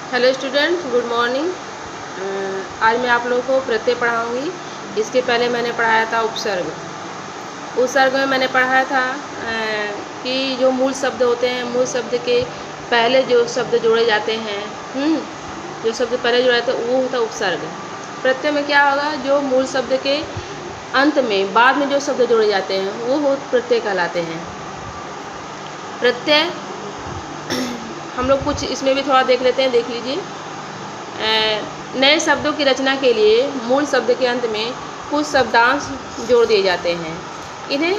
Hello student, good morning. आज मैं आप लोगों को प्रत्यय पढ़ाऊंगी। इसके पहले मैंने पढ़ाया था उपसर्ग। उपसर्ग में मैंने पढ़ाया था कि जो मूल शब्द होते हैं, मूल शब्द के पहले जो शब्द जोड़े जाते हैं, जो शब्द पहले जोड़े जाते हैं वो होता है उपसर्ग। प्रत्यय में क्या होगा, जो मूल शब्द के अंत में बाद में जो शब्द जोड़े जाते हैं वो प्रत्यय कहलाते हैं। प्रत्यय हम लोग कुछ इसमें भी थोड़ा देख लेते हैं, देख लीजिए। नए शब्दों की रचना के लिए मूल शब्द के अंत में कुछ शब्दांश जोड़ दिए जाते हैं, इन्हें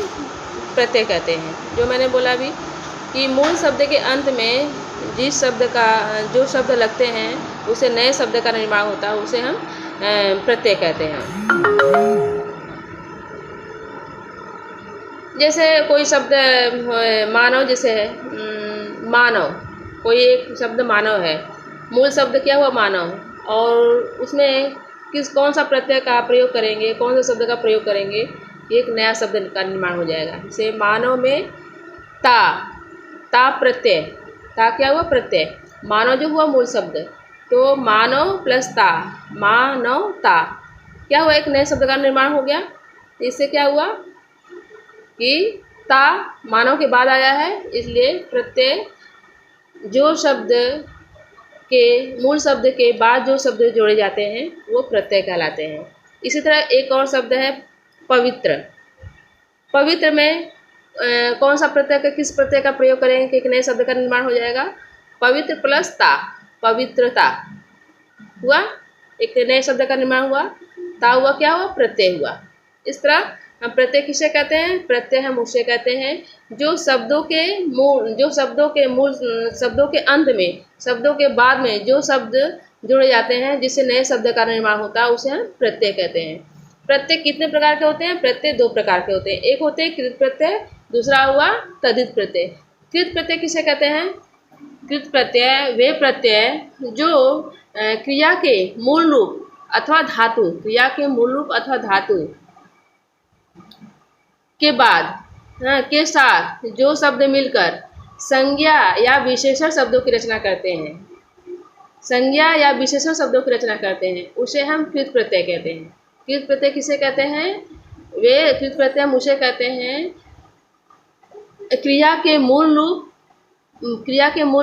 प्रत्यय कहते हैं। जो मैंने बोला अभी कि मूल शब्द के अंत में जिस शब्द का जो शब्द लगते हैं उसे नए शब्द का निर्माण होता है, उसे हम प्रत्यय कहते हैं। जैसे कोई शब्द मानव, जैसे मानव, कोई एक शब्द मानव है, मूल शब्द क्या हुआ मानव, और उसमें कौन सा प्रत्यय का प्रयोग करेंगे, कौन सा शब्द का प्रयोग करेंगे, एक नया शब्द का निर्माण हो जाएगा। जैसे मानव में ता प्रत्यय, ता क्या हुआ प्रत्यय, मानव जो हुआ मूल शब्द, तो मानव प्लस ता, मानवता, क्या हुआ एक नए शब्द का निर्माण हो गया। इससे क्या हुआ कि ता मानव के बाद आया है, इसलिए प्रत्यय जो शब्द के मूल शब्द के बाद जो शब्द जोड़े जाते हैं वो प्रत्यय कहलाते हैं। इसी तरह एक और शब्द है पवित्र। पवित्र में कौन सा प्रत्यय का, किस प्रत्यय का प्रयोग करेंगे कि एक नए शब्द का निर्माण हो जाएगा। पवित्र प्लस ता, पवित्रता हुआ, एक नए शब्द का निर्माण हुआ। ता हुआ, क्या हुआ प्रत्यय हुआ। इस तरह हम प्रत्यय किसे कहते हैं, प्रत्यय हम उसे कहते हैं जो शब्दों के मूल शब्दों के अंत में, शब्दों के बाद में जो शब्द जुड़े जाते हैं जिससे नए शब्द का निर्माण होता है उसे हम प्रत्यय कहते हैं। प्रत्यय कितने प्रकार के होते हैं, प्रत्यय दो प्रकार के होते हैं। एक होते हैं कृत प्रत्यय, दूसरा हुआ तद्धित प्रत्यय। कृत प्रत्यय किसे कहते हैं, कृत प्रत्यय वे प्रत्यय जो क्रिया के मूल रूप अथवा धातु, क्रिया के मूल रूप अथवा धातु के बाद के साथ जो शब्द मिलकर संज्ञा या विशेषण शब्दों की रचना करते हैं, संज्ञा या विशेषण शब्दों की रचना करते हैं, उसे हम कृत प्रत्यय कहते हैं। कृत प्रत्यय किसे कहते हैं, वे कृत प्रत्यय हम उसे कहते हैं क्रिया के मूल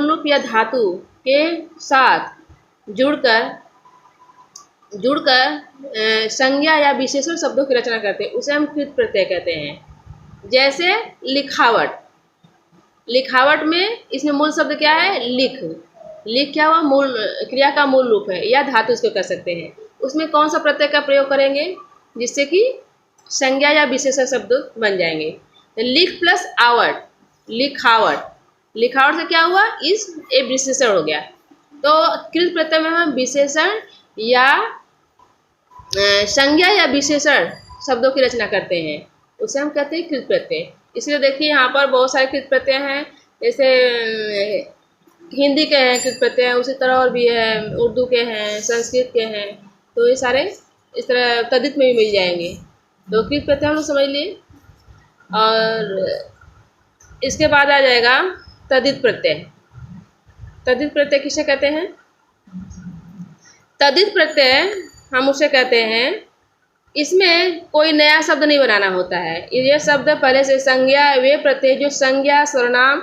रूप या धातु के साथ जुड़कर संज्ञा या विशेषण शब्दों की रचना करते हैं, उसे हम कृत प्रत्यय कहते हैं। जैसे लिखावट, लिखावट में इसमें मूल शब्द क्या है लिख, लिख क्या हुआ मूल क्रिया का मूल रूप है या धातु इसको कर सकते हैं। उसमें कौन सा प्रत्यय का प्रयोग करेंगे जिससे कि संज्ञा या विशेषण शब्द बन जाएंगे। लिख प्लस आवट, लिखावट, लिखावट से क्या हुआ इस एक विशेषण हो गया। तो कृत प्रत्यय में हम विशेषण या संज्ञा या विशेषण शब्दों की रचना करते हैं, उसे हम कहते हैं कृत प्रत्यय। इसलिए देखिए यहाँ पर बहुत सारे कृत प्रत्यय हैं, जैसे हिंदी के हैं कृत प्रत्यय, उसी तरह और भी है, उर्दू के हैं, संस्कृत के हैं, तो ये सारे इस तरह तद्धित में भी मिल जाएंगे। तो कृत प्रत्यय हम लोग समझ लिए। और इसके बाद आ जाएगा तद्धित प्रत्यय। तद्धित प्रत्यय किसे कहते हैं, तद्धित प्रत्यय हम उसे कहते हैं इसमें कोई नया शब्द नहीं बनाना होता है। ये शब्द पहले से संज्ञा, वे प्रत्यय जो संज्ञा, सर्वनाम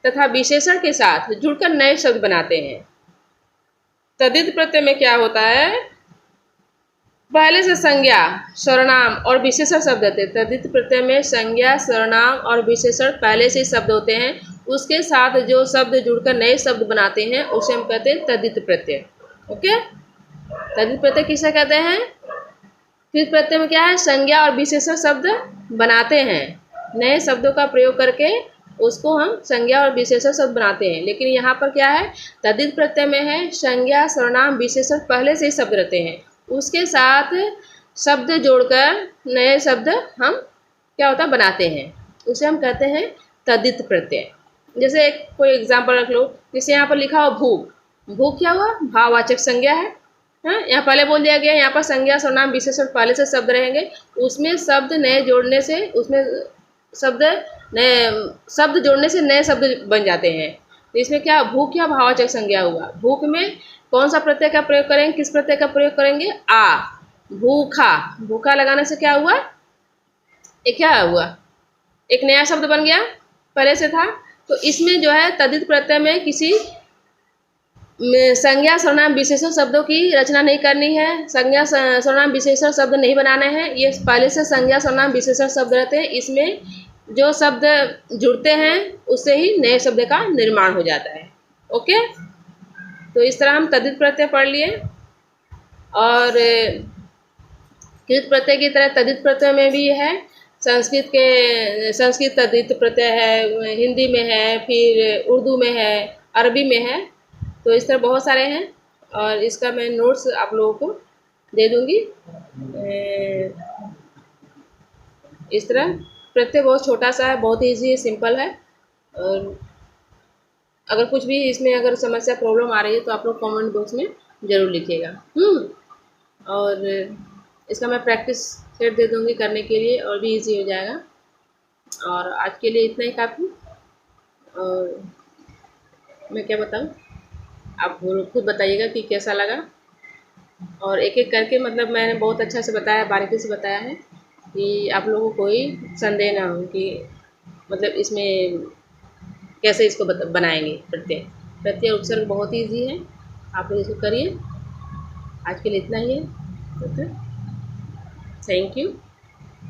तथा विशेषण के साथ जुड़कर नए शब्द बनाते हैं। तद्धित प्रत्यय में क्या होता है, पहले से संज्ञा, सर्वनाम और विशेषण शब्द होते हैं। तद्धित प्रत्यय में संज्ञा, सर्वनाम और विशेषण पहले से शब्द होते हैं, उसके साथ जो शब्द जुड़कर नए शब्द बनाते हैं उसे हम कहते हैं तद्धित प्रत्यय। ओके, तद्धित प्रत्यय किसे कहते हैं, कृत प्रत्यय में क्या है संज्ञा और विशेषण शब्द बनाते हैं, नए शब्दों का प्रयोग करके उसको हम संज्ञा और विशेषण शब्द बनाते हैं। लेकिन यहाँ पर क्या है, तद्धित प्रत्यय में है संज्ञा, सर्वनाम, विशेषण पहले से ही शब्द रहते हैं, उसके साथ शब्द जोड़कर नए शब्द हम क्या होता है बनाते हैं, उसे हम कहते हैं तद्धित प्रत्यय। जैसे एक कोई एग्जाम्पल रख लो, जैसे यहाँ पर लिखा हो भूख, भूख क्या हुआ भाववाचक संज्ञा है, यहाँ पहले बोल दिया गया, यहाँ पर संज्ञा, सर्वनाम, विशेषण पहले से शब्द रहेंगे, उसमें शब्द नए जोड़ने से, उसमें शब्द जोड़ने से नए शब्द बन जाते हैं। तो इसमें क्या भूख क्या भाववाचक संज्ञा हुआ। भूख में कौन सा प्रत्यय का प्रयोग करेंगे, किस प्रत्यय का प्रयोग करेंगे, आ। भूखा, भूखा लगाने से क्या हुआ, ये क्या हुआ, एक नया शब्द बन गया, पहले से था। तो इसमें जो है तद्धित प्रत्यय में किसी संज्ञा सर्वनाम विशेषण शब्दों की रचना नहीं करनी है, संज्ञा सर्वनाम विशेषण शब्द नहीं बनाने हैं। ये पहले से संज्ञा सर्वनाम विशेषण शब्द रहते हैं, इसमें जो शब्द जुड़ते हैं उससे ही नए शब्द का निर्माण हो जाता है। ओके, तो इस तरह हम तद्धित प्रत्यय पढ़ लिए। और कृत प्रत्यय की तरह तद्धित प्रत्यय में भी है, संस्कृत तद्धित प्रत्यय है, हिंदी में है, फिर उर्दू में है, अरबी में है। तो इस तरह बहुत सारे हैं और इसका मैं नोट्स आप लोगों को दे दूंगी। इस तरह प्रत्यय बहुत छोटा सा है, बहुत ईजी है, सिंपल है। और अगर कुछ भी इसमें अगर समस्या प्रॉब्लम आ रही है तो आप लोग कमेंट बॉक्स में ज़रूर लिखिएगा। और इसका मैं प्रैक्टिस सेट दे दूंगी करने के लिए, और भी इजी हो जाएगा। और आज के लिए इतना ही काफ़ी। और मैं क्या बताऊँ, आप खुद बताइएगा कि कैसा लगा। और एक एक करके मतलब मैंने बहुत अच्छा से बताया, बारीकी से बताया है कि आप लोगों को कोई संदेह ना हो कि मतलब इसमें कैसे इसको बनाएंगे। प्रत्यय प्रत्यय उपसर्ग बहुत ईजी है, आप लोग इसको करिए। आज के लिए इतना ही है। Thank you.